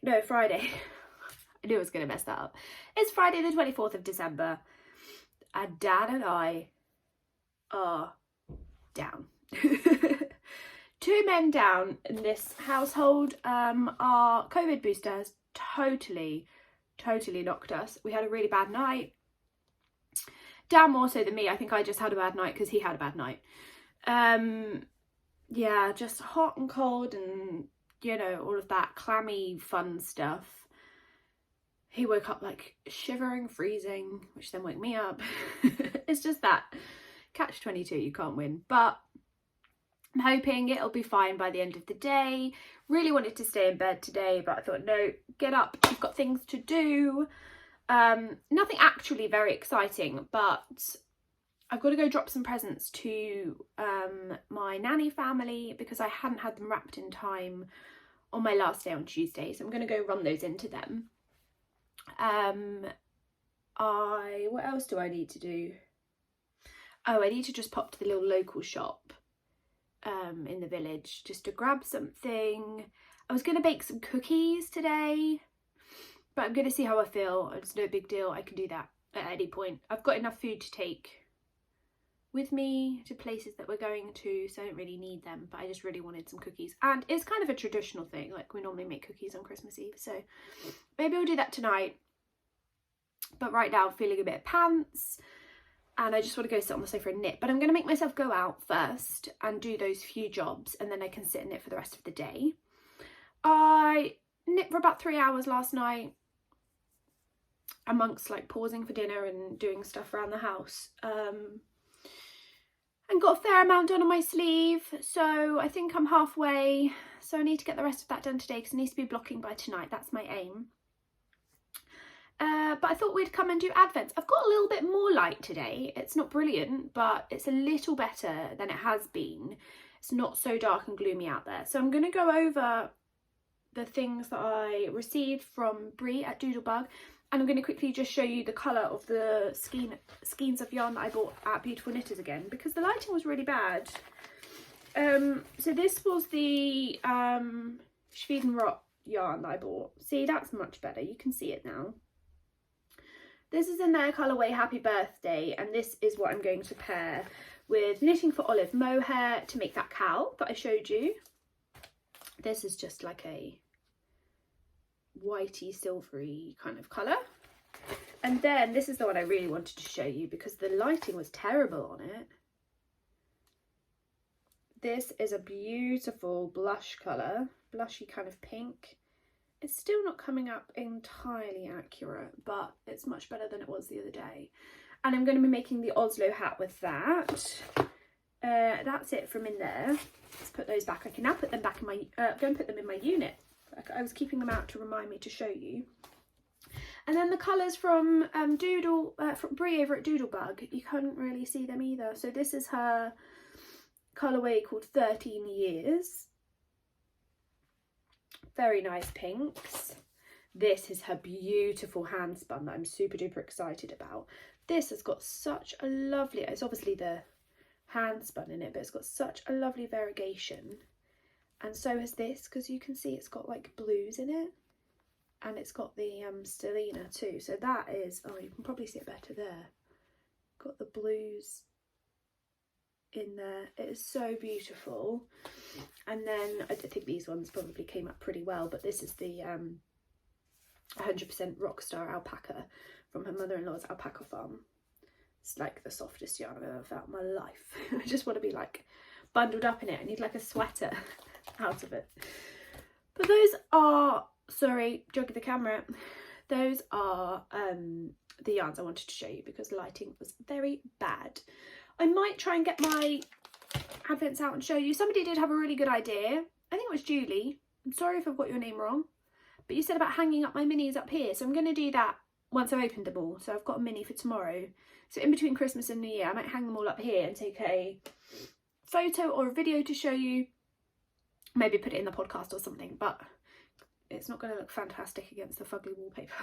no, Friday. I knew I was going to mess that up. It's Friday the 24th of December. And Dan and I are down. 2 men down in this household. Our COVID booster has totally knocked us. We had a really bad night. Dan more so than me. I think I just had a bad night because he had a bad night. Yeah, just hot and cold and, you know, all of that clammy fun stuff. He woke up like shivering, freezing, which then woke me up. It's just that catch-22, you can't win. But I'm hoping it'll be fine by the end of the day. Really wanted to stay in bed today, but I thought, no, get up, you've got things to do. Nothing actually very exciting, but I've got to go drop some presents to my nanny family because I hadn't had them wrapped in time on my last day on Tuesday. So I'm going to go run those into them. What else do I need to do? Oh, I need to just pop to the little local shop in the village just to grab something. I was going to bake some cookies today, but I'm going to see how I feel. It's no big deal. I can do that at any point. I've got enough food to take with me to places that we're going to, so I don't really need them, but I just really wanted some cookies. And it's kind of a traditional thing, like we normally make cookies on Christmas Eve, so maybe we'll do that tonight. But right now I'm feeling a bit pants and I just want to go sit on the sofa and knit. But I'm going to make myself go out first and do those few jobs, and then I can sit and knit for the rest of the day. I knit for about 3 hours last night, amongst like pausing for dinner and doing stuff around the house. And got a fair amount done on my sleeve, so I think I'm halfway. So I need to get the rest of that done today because it needs to be blocking by tonight. That's my aim. But I thought we'd come and do Advents. I've got a little bit more light today. It's not brilliant, but it's a little better than it has been. It's not so dark and gloomy out there. So I'm going to go over the things that I received from Brie at Doodlebug. And I'm going to quickly just show you the colour of the skeins of yarn that I bought at Beautiful Knitters again, because the lighting was really bad. So this was the Schwedenrot yarn that I bought. See, that's much better. You can see it now. This is in their colourway Happy Birthday, and this is what I'm going to pair with Knitting for Olive mohair to make that cowl that I showed you. This is just like a whitey silvery kind of colour. And then this is the one I really wanted to show you because the lighting was terrible on it. This is a beautiful blush colour, blushy kind of pink. It's still not coming up entirely accurate, but it's much better than it was the other day. And I'm going to be making the Oslo hat with that. That's it from in there. Let's put those back. I can now put them back in my, go and put them in my unit. I was keeping them out to remind me to show you. And then the colours from from Brie over at Doodlebug, you couldn't really see them either. So this is her colourway called 13 Years. Very nice pinks. This is her beautiful hand spun that I'm super duper excited about. This has got such a lovely, it's obviously the hand spun in it, but it's got such a lovely variegation. And so has this, because you can see it's got like blues in it. And it's got the stellina too. So that is, oh, you can probably see it better there. Got the blues in there. It is so beautiful. And then I think these ones probably came up pretty well, but this is the 100% Rockstar alpaca from her mother-in-law's alpaca farm. It's like the softest yarn I've ever felt in my life. I just want to be like bundled up in it. I need like a sweater out of it. But those are, sorry, jogging the camera, those are the yarns I wanted to show you because the lighting was very bad. I might try and get my Advents out and show you. Somebody did have a really good idea. I think it was Julie. I'm sorry if I've got your name wrong. But you said about hanging up my minis up here. So I'm going to do that once I've opened them all. So I've got a mini for tomorrow. So in between Christmas and New Year, I might hang them all up here and take a photo or a video to show you. Maybe put it in the podcast or something. But it's not going to look fantastic against the fugly wallpaper.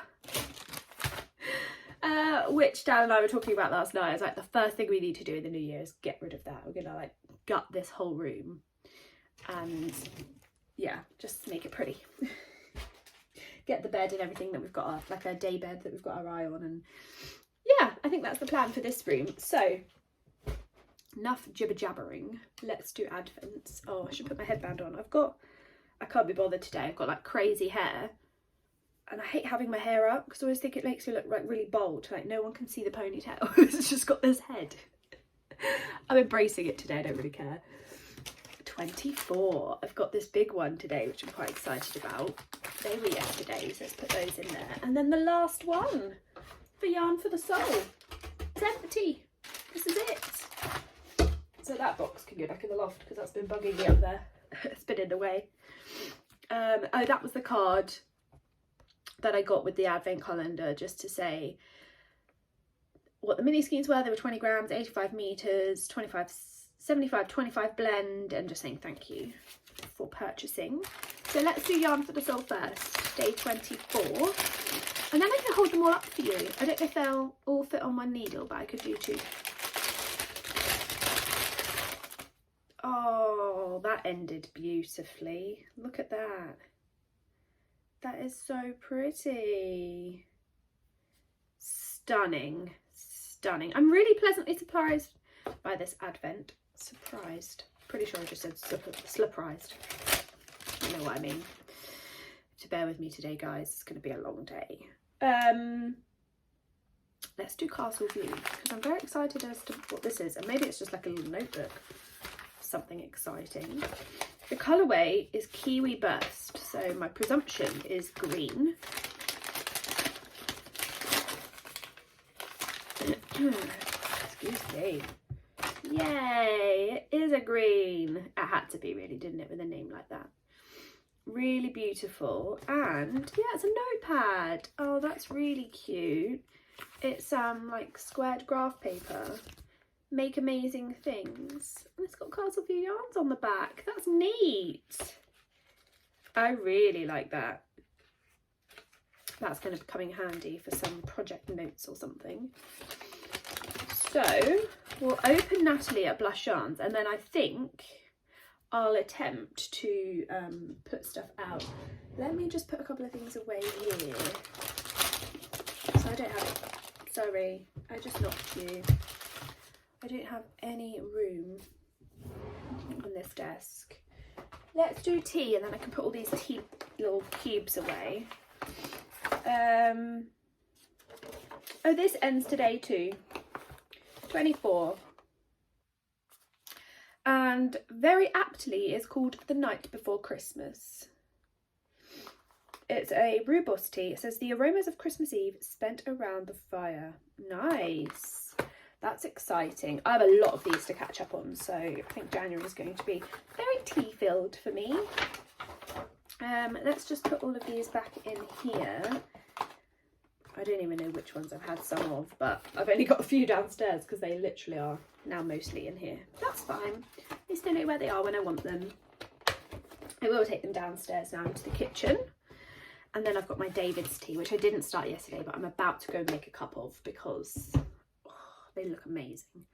Which Dan and I were talking about last night. It's like the first thing we need to do in the new year is get rid of that. We're going to like gut this whole room and yeah, just make it pretty. get the bed and everything that we've got, like a day bed that we've got our eye on. And yeah, I think that's the plan for this room. So enough jibber jabbering, let's do advents. Oh, I should put my headband on. I can't be bothered today. I've got like crazy hair and I hate having my hair up because I always think it makes me look like really bald, like no one can see the ponytail. It's just got this head. I'm embracing it today, I don't really care. 24. I've got this big one today, which I'm quite excited about. They were yesterday, so let's put those in there. And then the last one for Yarn for the Soul. It's empty. This is it. So that box can go back in the loft because that's been bugging me up there. It's been in the way. Oh, that was the card that I got with the advent calendar, just to say what the mini skeins were. They were 20 grams, 85 meters, 75 25 blend, and just saying thank you for purchasing. So let's do Yarn for the Soul first, day 24, and then I can hold them all up for you. I don't know if they'll all fit on one needle, but I could do 2. Oh, that ended beautifully. Look at that. That is so pretty. Stunning, stunning. I'm really pleasantly surprised by this advent. Surprised. Pretty sure I just said surprised. You know what I mean. To bear with me today, guys. It's going to be a long day. Let's do Castle View because I'm very excited as to what this is, and maybe it's just like a little notebook. Something exciting. The colourway is Kiwi Burst, so my presumption is green. Excuse me. Yay, it is a green. It had to be, really, didn't it, with a name like that. Really beautiful. And yeah, it's a notepad. Oh, that's really cute. It's like squared graph paper. Make amazing things. And it's got Castle View yarns on the back. That's neat. I really like that. That's going to be coming handy for some project notes or something. So we'll open Natalie at Blush Yarns, and then I think I'll attempt to put stuff out. Let me just put a couple of things away here. So I don't have, sorry, I just knocked you. I don't have any room on this desk. Let's do tea, and then I can put all these tea little cubes away. Oh, this ends today too. 24. And very aptly is called The Night Before Christmas. It's a rooibos tea. It says the aromas of Christmas Eve spent around the fire. Nice. That's exciting. I have a lot of these to catch up on, so I think January is going to be very tea filled for me. Let's just put all of these back in here. I don't even know which ones I've had some of, but I've only got a few downstairs because they literally are now mostly in here. That's fine. At least I know where they are when I want them. I will take them downstairs now into the kitchen. And then I've got my David's tea, which I didn't start yesterday, but I'm about to go make a cup of because they look amazing.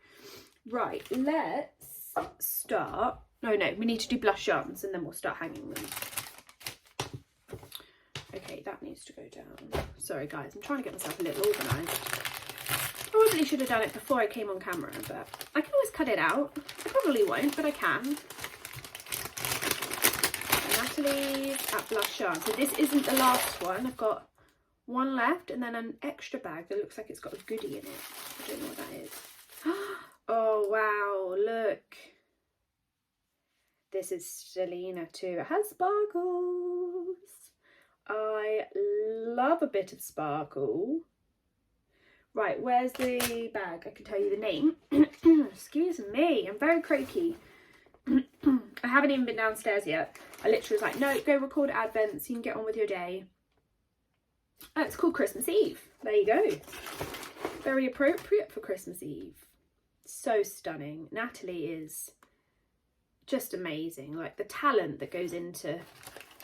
Right, let's start. No, we need to do blush yarns and then we'll start hanging them. Okay, that needs to go down. Sorry guys, I'm trying to get myself a little organised. Probably should have done it before I came on camera, but I can always cut it out. I probably won't, but I can. Natalie's at Blush Yarn. So this isn't the last one. I've got one left and then an extra bag that looks like it's got a goodie in it. I don't know what that is. Oh wow, look. This is Selena too. It has sparkles. I love a bit of sparkle. Right, where's the bag? I can tell you the name. Excuse me, I'm very croaky. I haven't even been downstairs yet. I literally was like, no, go record Advent so you can get on with your day. Oh, it's called Christmas Eve. There you go. Very appropriate for Christmas Eve. So stunning. Natalie is just amazing. Like the talent that goes into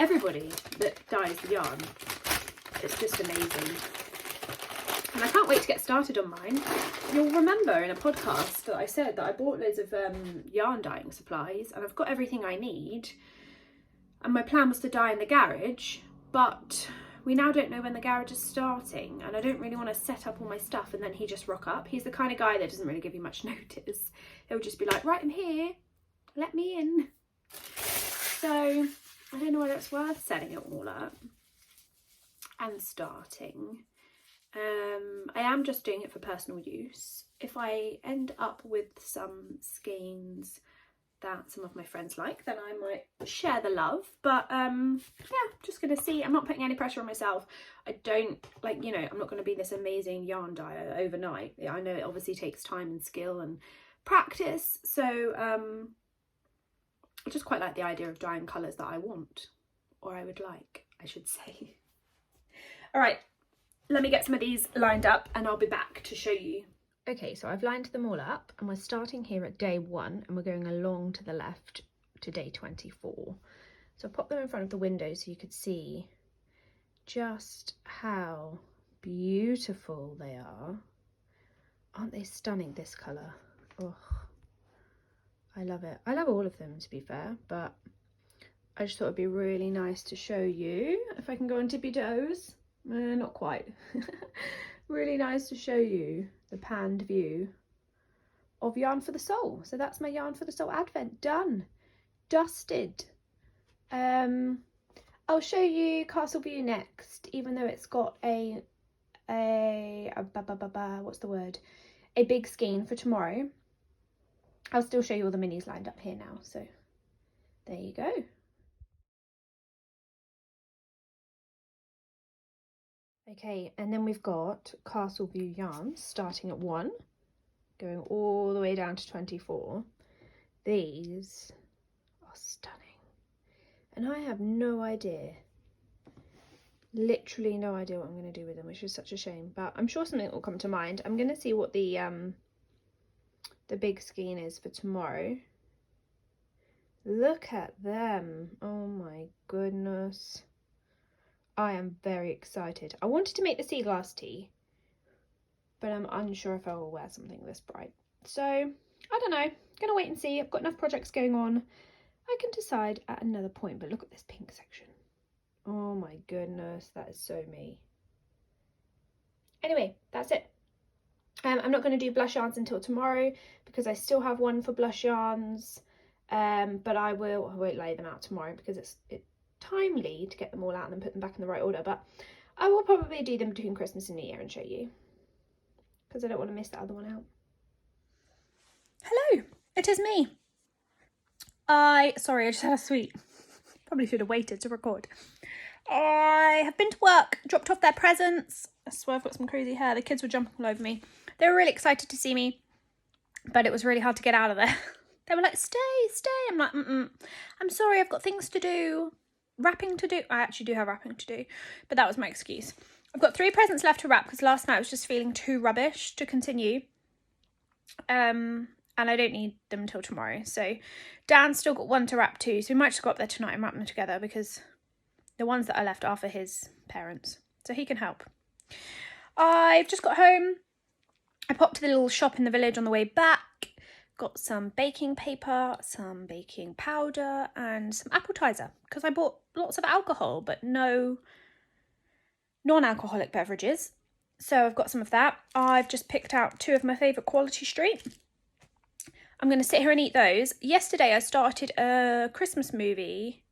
everybody that dyes the yarn. It's just amazing. And I can't wait to get started on mine. You'll remember in a podcast that I said that I bought loads of yarn dyeing supplies and I've got everything I need. And my plan was to dye in the garage, but we now don't know when the garage is starting, and I don't really want to set up all my stuff and then he just rock up. He's the kind of guy that doesn't really give you much notice. He'll just be like, right, I'm here, let me in. So I don't know whether it's worth setting it all up and starting. I am just doing it for personal use. If I end up with some skeins that some of my friends like, then I might share the love. But yeah, just gonna see. I'm not putting any pressure on myself. I don't, like, you know, I'm not gonna be this amazing yarn dyer overnight. I know it obviously takes time and skill and practice, so I just quite like the idea of dyeing colours that I want, or I would like, I should say. All right, let me get some of these lined up and I'll be back to show you. Okay, so I've lined them all up and we're starting here at day 1 and we're going along to the left to day 24. So I'll pop them in front of the window so you could see just how beautiful they are. Aren't they stunning, this colour? Oh, I love it. I love all of them, to be fair, but I just thought it'd be really nice to show you. If I can go on tippy toes. Not quite. Really nice to show you the panned view of Yarn for the Soul. So that's my Yarn for the Soul Advent done, dusted. I'll show you Castle View next, even though it's got a what's the word? A big skein for tomorrow. I'll still show you all the minis lined up here now. So there you go. Okay, and then we've got Castle View yarns starting at 1, going all the way down to 24. These are stunning. And I have no idea, literally no idea what I'm going to do with them, which is such a shame. But I'm sure something will come to mind. I'm going to see what the big skein is for tomorrow. Look at them. Oh my goodness. I am very excited. I wanted to make the sea glass tee, but I'm unsure if I will wear something this bright. So, I don't know. Gonna wait and see. I've got enough projects going on. I can decide at another point, but look at this pink section. Oh my goodness, that is so me. Anyway, that's it. I'm not going to do blush yarns until tomorrow because I still have one for blush yarns, but I won't lay them out tomorrow because it's timely to get them all out and then put them back in the right order, but I will probably do them between Christmas and New Year and show you because I don't want to miss that other one out. Hello, it is me. Sorry, I just had a sweet. Probably should have waited to record. I have been to work, dropped off their presents. I swear I've got some crazy hair. The kids were jumping all over me. They were really excited to see me, but it was really hard to get out of there. They were like, stay. I'm like, I'm sorry, I've got things to do. Wrapping to do. I actually do have wrapping to do, but that was my excuse. I've got 3 presents left to wrap because last night I was just feeling too rubbish to continue. And I don't need them until tomorrow. So Dan's still got 1 to wrap too. So we might just go up there tonight and wrap them together because the ones that I left are for his parents. So he can help. I've just got home. I popped to the little shop in the village on the way back. Got some baking paper, some baking powder and some appetizer because I bought lots of alcohol but no non-alcoholic beverages. So I've got some of that. I've just picked out 2 of my favourite Quality Street. I'm going to sit here and eat those. Yesterday I started a Christmas movie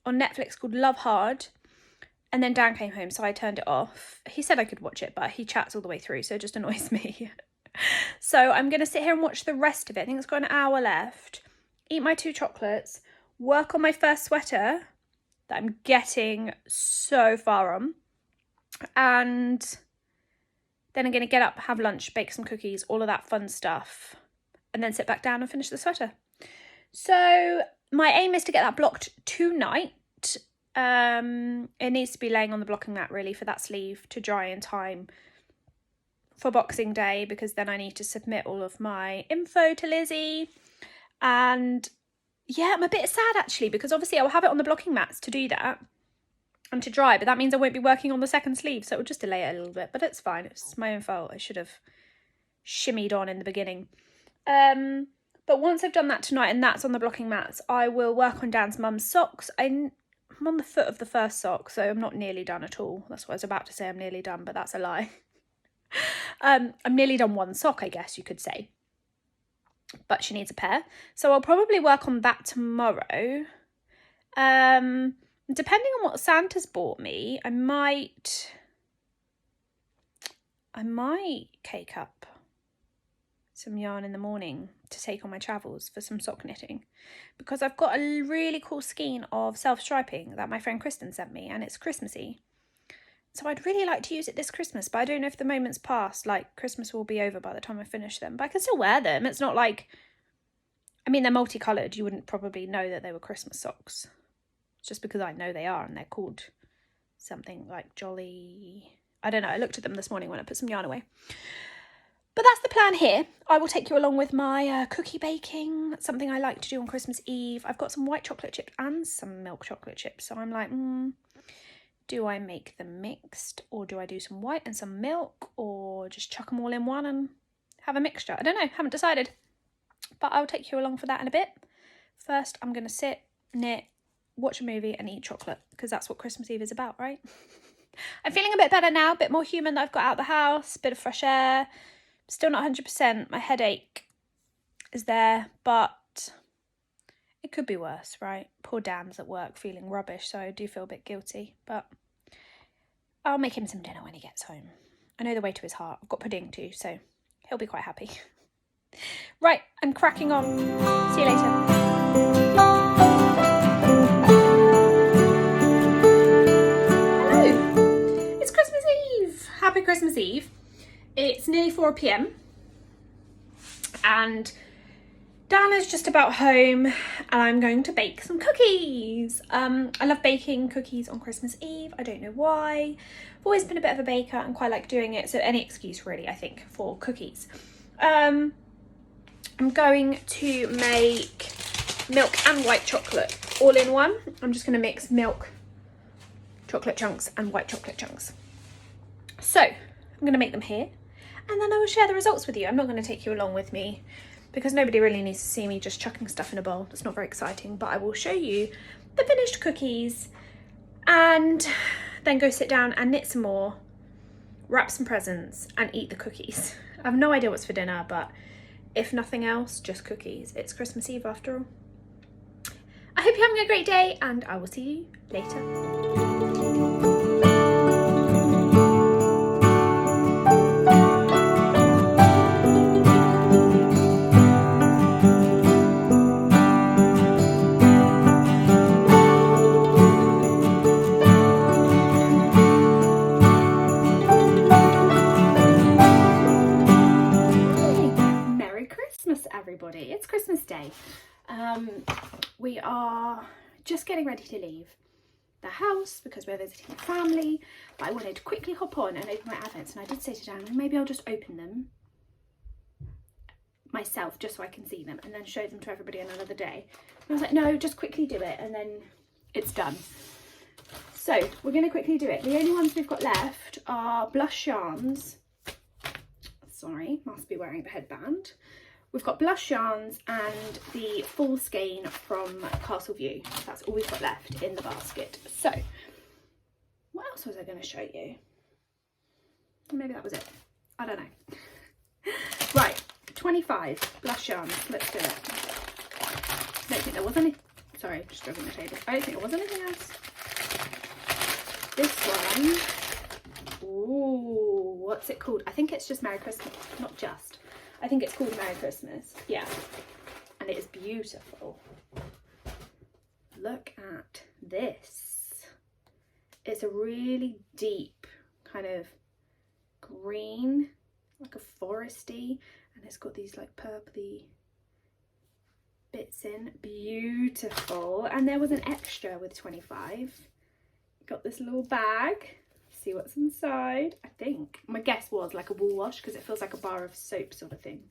on Netflix called Love Hard, and then Dan came home so I turned it off. He said I could watch it but he chats all the way through so it just annoys me. So I'm going to sit here and watch the rest of it. I think it's got an hour left. Eat my 2 chocolates. Work on my first sweater that I'm getting so far on. And then I'm going to get up, have lunch, bake some cookies, all of that fun stuff. And then sit back down and finish the sweater. So my aim is to get that blocked tonight. It needs to be laying on the blocking mat really for that sleeve to dry in time for Boxing Day because then I need to submit all of my info to Lizzie. And yeah, I'm a bit sad actually because obviously I'll have it on the blocking mats to do that and to dry, but that means I won't be working on the second sleeve, so it will just delay it a little bit, but it's fine. It's my own fault. I should have shimmied on in the beginning. But once I've done that tonight and that's on the blocking mats, I will work on Dan's mum's socks. I'm on the foot of the first sock, so I'm not nearly done at all. That's what I was about to say, I'm nearly done, but that's a lie. I'm nearly done one sock, I guess you could say. But she needs a pair. So I'll probably work on that tomorrow. Depending on what Santa's bought me, I might cake up some yarn in the morning to take on my travels for some sock knitting, because I've got a really cool skein of self-striping that my friend Kristen sent me, and it's Christmassy. So I'd really like to use it this Christmas, but I don't know if the moment's passed. Like, Christmas will be over by the time I finish them, but I can still wear them. It's not like, I mean, they're multicoloured. You wouldn't probably know that they were Christmas socks. It's just because I know they are, and they're called something like Jolly. I don't know. I looked at them this morning when I put some yarn away. But that's the plan here. I will take you along with my cookie baking. That's something I like to do on Christmas Eve. I've got some white chocolate chips and some milk chocolate chips. So I'm like, do I make them mixed, or do I do some white and some milk, or just chuck them all in one and have a mixture? I don't know. Haven't decided. But I'll take you along for that in a bit. First, I'm going to sit, knit, watch a movie and eat chocolate, because that's what Christmas Eve is about, right? I'm feeling a bit better now, a bit more human that I've got out the house, a bit of fresh air. Still not 100%. My headache is there, but it could be worse, right? Poor Dan's at work feeling rubbish, so I do feel a bit guilty, but I'll make him some dinner when he gets home. I know the way to his heart. I've got pudding too, so he'll be quite happy. Right, I'm cracking on. See you later. Hello, it's Christmas Eve. Happy Christmas Eve. It's nearly 4 p.m. and Dana's just about home, and I'm going to bake some cookies. I love baking cookies on Christmas Eve. I don't know why. I've always been a bit of a baker and quite like doing it, so any excuse really, I think, for cookies. I'm going to make milk and white chocolate all in one. I'm just going to mix milk, chocolate chunks and white chocolate chunks. So I'm going to make them here, and then I will share the results with you. I'm not going to take you along with me because nobody really needs to see me just chucking stuff in a bowl. That's not very exciting, but I will show you the finished cookies and then go sit down and knit some more, wrap some presents and eat the cookies. I have no idea what's for dinner, but if nothing else, just cookies. It's Christmas Eve after all. I hope you're having a great day, and I will see you later. Everybody, it's Christmas Day. We are just getting ready to leave the house because we're visiting the family, but I wanted to quickly hop on and open my advents, and I did say to Dan, maybe I'll just open them myself just so I can see them and then show them to everybody on another day. And I was like, no, just quickly do it and then it's done. So we're going to quickly do it. The only ones we've got left are blush yarns. Sorry, must be wearing the headband. We've got blush yarns and the full skein from Castle View. That's all we've got left in the basket. So, what else was I going to show you? Maybe that was it. I don't know. Right, 25 blush yarns. Let's do it. I don't think there was any. Sorry, just dropping the table. I don't think there was anything else. This one. Ooh, what's it called? I think it's just Merry Christmas. Not just. I think it's called Merry Christmas. Yeah. And it is beautiful. Look at this. It's a really deep kind of green, like a foresty, and it's got these like purpley bits in. Beautiful. And there was an extra with 25. Got this little bag. See what's inside. I think my guess was like a wool wash because it feels like a bar of soap sort of thing.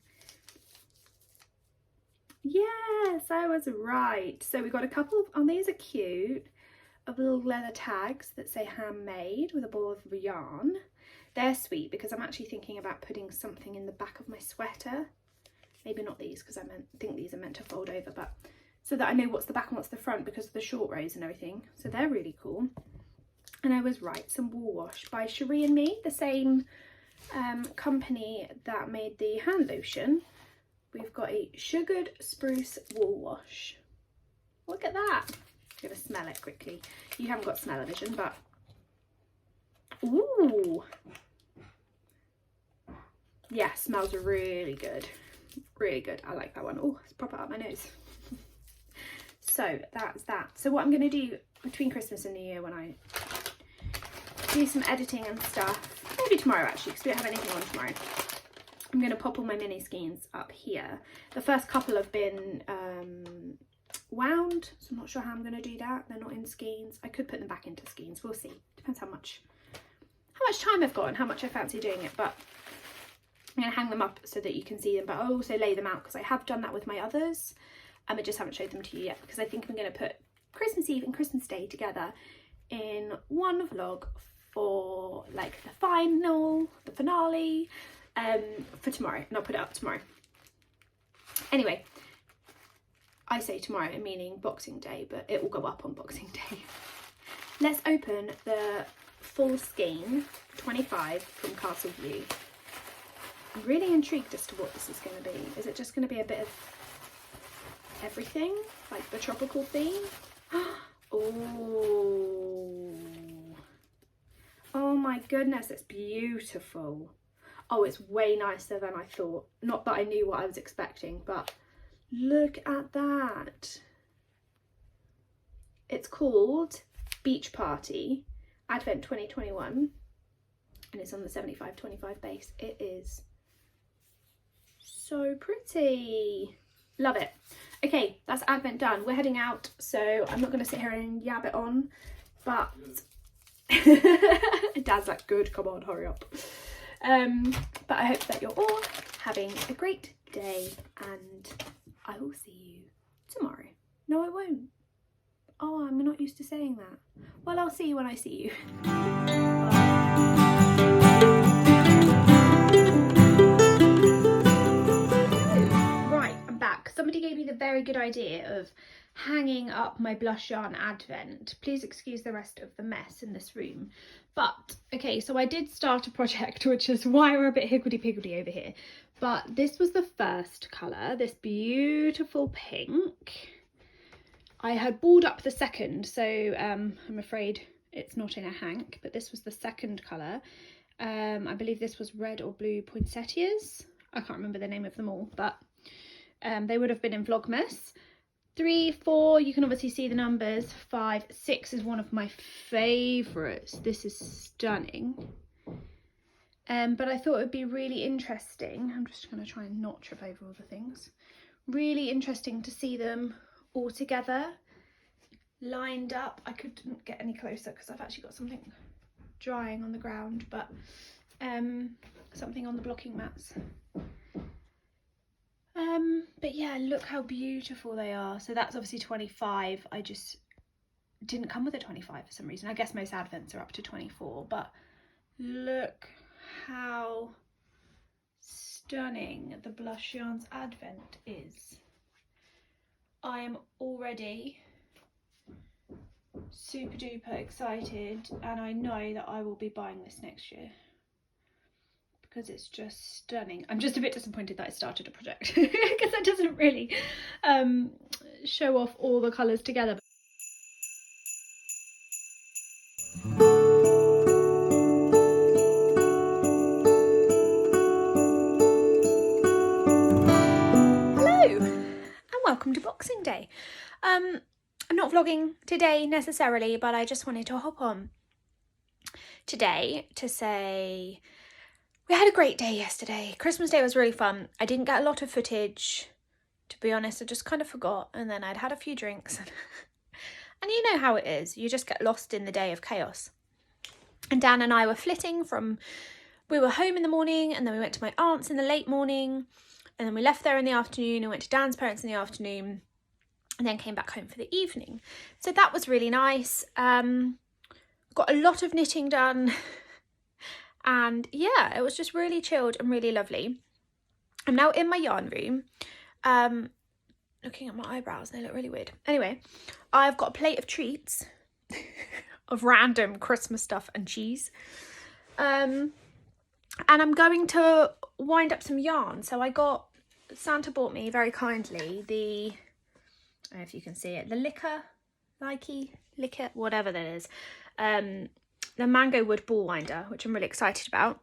Yes, I was right. So we got a couple of, oh, these are cute, of little leather tags that say handmade with a ball of yarn. They're sweet because I'm actually thinking about putting something in the back of my sweater. Maybe not these because I think these are meant to fold over, but so that I know what's the back and what's the front because of the short rows and everything. So they're really cool. And I was right, some wool wash by Cherie and Me, the same company that made the hand lotion. We've got a sugared spruce wool wash. Look at that. I'm gonna smell it quickly. You haven't got smell-o-vision, but ooh, yeah, smells really good. Really good. I like that one. Oh, it's proper up my nose. So that's that. So what I'm going to do between Christmas and New Year, when I do some editing and stuff, maybe tomorrow actually, because we don't have anything on tomorrow, I'm going to pop all my mini skeins up here. The first couple have been wound, so I'm not sure how I'm going to do that. They're not in skeins. I could put them back into skeins. We'll see. Depends how much time I've got and how much I fancy doing it. But I'm going to hang them up so that you can see them, but I'll also lay them out because I have done that with my others. I just haven't showed them to you yet because I think I'm going to put Christmas Eve and Christmas Day together in one vlog for like the finale for tomorrow, and I'll put it up tomorrow. Anyway, I say tomorrow meaning Boxing Day, but it will go up on Boxing Day. Let's open the full skein 25 from Castle View. I'm really intrigued as to what this is going to be. Is it just going to be a bit of everything, like the tropical theme? Oh my goodness, it's beautiful. Oh, it's way nicer than I thought. Not that I knew what I was expecting, but look at that. It's called Beach Party Advent 2021 and it's on the 75/25 base. It is so pretty. Love it. Okay, that's Advent done. We're heading out, so I'm not going to sit here and yab it on, but Dad's like, good, come on, hurry up. But I hope that you're all having a great day, and I will see you tomorrow. No, I won't. Oh, I'm not used to saying that. Well, I'll see you when I see you. Somebody gave me the very good idea of hanging up my blush yarn Advent. Please excuse the rest of the mess in this room. But, okay, so I did start a project, which is why we're a bit higgledy-piggledy over here. But this was the first colour, this beautiful pink. I had balled up the second, so I'm afraid it's not in a hank, but this was the second colour. I believe this was red or blue poinsettias. I can't remember the name of them all, but they would have been in Vlogmas. 3, 4, you can obviously see the numbers. 5, 6 is one of my favourites. This is stunning. But I thought it would be really interesting. I'm just going to try and not trip over all the things. Really interesting to see them all together, lined up. I couldn't get any closer because I've actually got something drying on the ground, but something on the blocking mats. But yeah, look how beautiful they are. So that's obviously 25. I just didn't come with a 25 for some reason. I guess most Advents are up to 24, but look how stunning the Blush Yarns Advent is. I am already super duper excited, and I know that I will be buying this next year because it's just stunning. I'm just a bit disappointed that I started a project because that doesn't really show off all the colours together. Hello and welcome to Boxing Day. I'm not vlogging today necessarily, but I just wanted to hop on today to say we had a great day yesterday. Christmas Day was really fun. I didn't get a lot of footage, to be honest. I just kind of forgot, and then I'd had a few drinks. And you know how it is. You just get lost in the day of chaos. And Dan and I were flitting from... We were home in the morning, and then we went to my aunt's in the late morning, and then we left there in the afternoon and went to Dan's parents in the afternoon, and then came back home for the evening. So that was really nice. Got a lot of knitting done. And yeah, it was just really chilled and really lovely. I'm now in my yarn room. looking at my eyebrows. They look really weird. Anyway, I've got a plate of treats of random Christmas stuff and cheese. And I'm going to wind up some yarn. So Santa bought me very kindly I don't know if you can see it, the liquor, whatever that is. The mango wood ball winder, which I'm really excited about.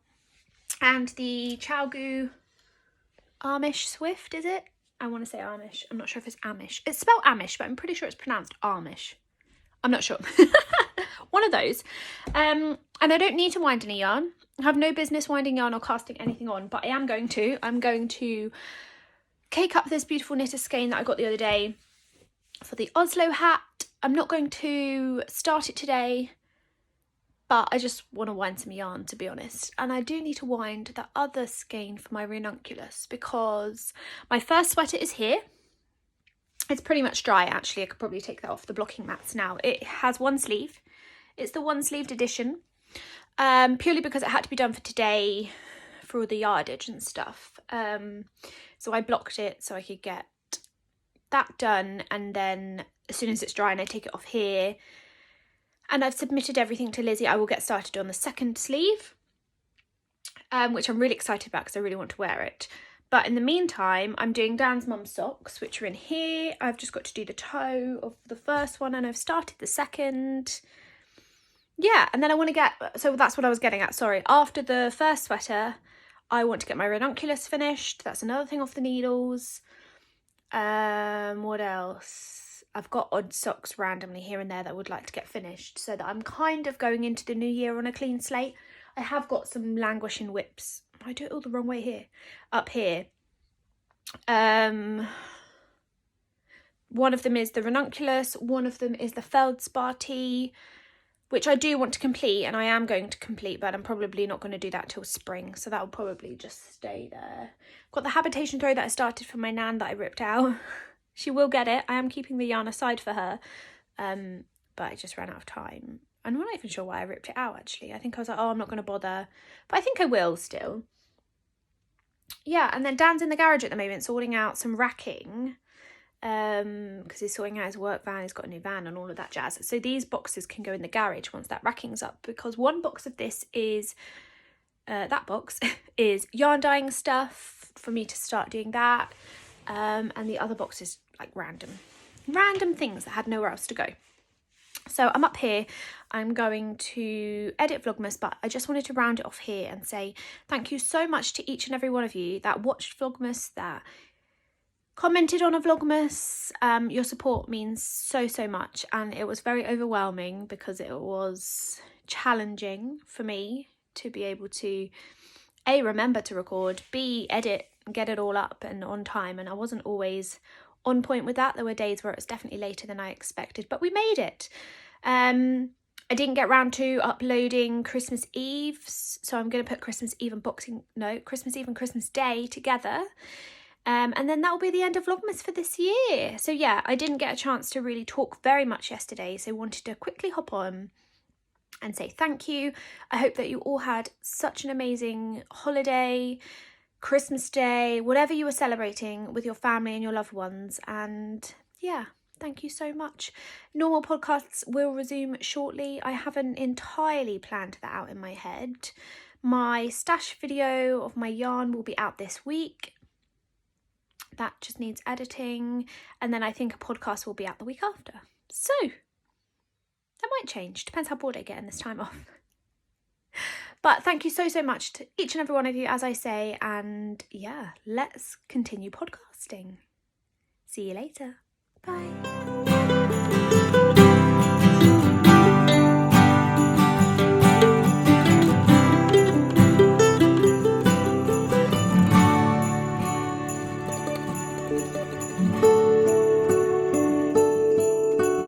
And the Chalgu Amish Swift, is it? I want to say Amish. I'm not sure if it's Amish. It's spelled Amish, but I'm pretty sure it's pronounced Amish. I'm not sure. One of those. And I don't need to wind any yarn. I have no business winding yarn or casting anything on, but I am going to. I'm going to cake up this beautiful knitted skein that I got the other day for the Oslo hat. I'm not going to start it today, but I just want to wind some yarn, to be honest. And I do need to wind that other skein for my ranunculus because my first sweater is here. It's pretty much dry, actually. I could probably take that off the blocking mats now. It has one sleeve. It's the one-sleeved edition, purely because it had to be done for today for all the yardage and stuff. So I blocked it so I could get that done, and then as soon as it's dry and I take it off here, and I've submitted everything to Lizzie, I will get started on the second sleeve, which I'm really excited about because I really want to wear it. But in the meantime, I'm doing Dan's mum's socks, which are in here. I've just got to do the toe of the first one, and I've started the second. Yeah, and then I want to get, so that's what I was getting at, sorry. After the first sweater, I want to get my ranunculus finished. That's another thing off the needles. What else? I've got odd socks randomly here and there that I would like to get finished, so that I'm kind of going into the new year on a clean slate. I have got some languishing whips. I do it all the wrong way here. Up here. One of them is the ranunculus. One of them is the feldspar tee, which I do want to complete, and I am going to complete, but I'm probably not going to do that till spring, so that will probably just stay there. I've got the habitation throw that I started for my nan that I ripped out. She will get it. I am keeping the yarn aside for her, but I just ran out of time. I'm not even sure why I ripped it out, actually. I think I was like, oh, I'm not going to bother, but I think I will still. Yeah, and then Dan's in the garage at the moment sorting out some racking, because he's sorting out his work van, he's got a new van and all of that jazz. So these boxes can go in the garage once that racking's up, because one box of this is, that box is yarn dyeing stuff for me to start doing that, and the other box is like random things that had nowhere else to go. So I'm up here, I'm going to edit Vlogmas, but I just wanted to round it off here and say thank you so much to each and every one of you that watched Vlogmas, that commented on a Vlogmas. Your support means so much, and it was very overwhelming because it was challenging for me to be able to A, remember to record, B, edit and get it all up and on time, and I wasn't always on point with that. There were days where it was definitely later than I expected, but we made it. I didn't get round to uploading Christmas Eve, so I'm going to put Christmas Eve and Christmas Eve and Christmas Day together. And then that will be the end of Vlogmas for this year. So yeah, I didn't get a chance to really talk very much yesterday, so wanted to quickly hop on and say thank you. I hope that you all had such an amazing holiday, Christmas Day, whatever you were celebrating with your family and your loved ones. And yeah, thank you so much. Normal podcasts will resume shortly. I haven't entirely planned that out in my head. My stash video of my yarn will be out this week. That just needs editing, and then I think a podcast will be out the week after. So that might change, depends how bored I get in this time off. But thank you so much to each and every one of you, as I say, and yeah, let's continue podcasting. See you later. Bye.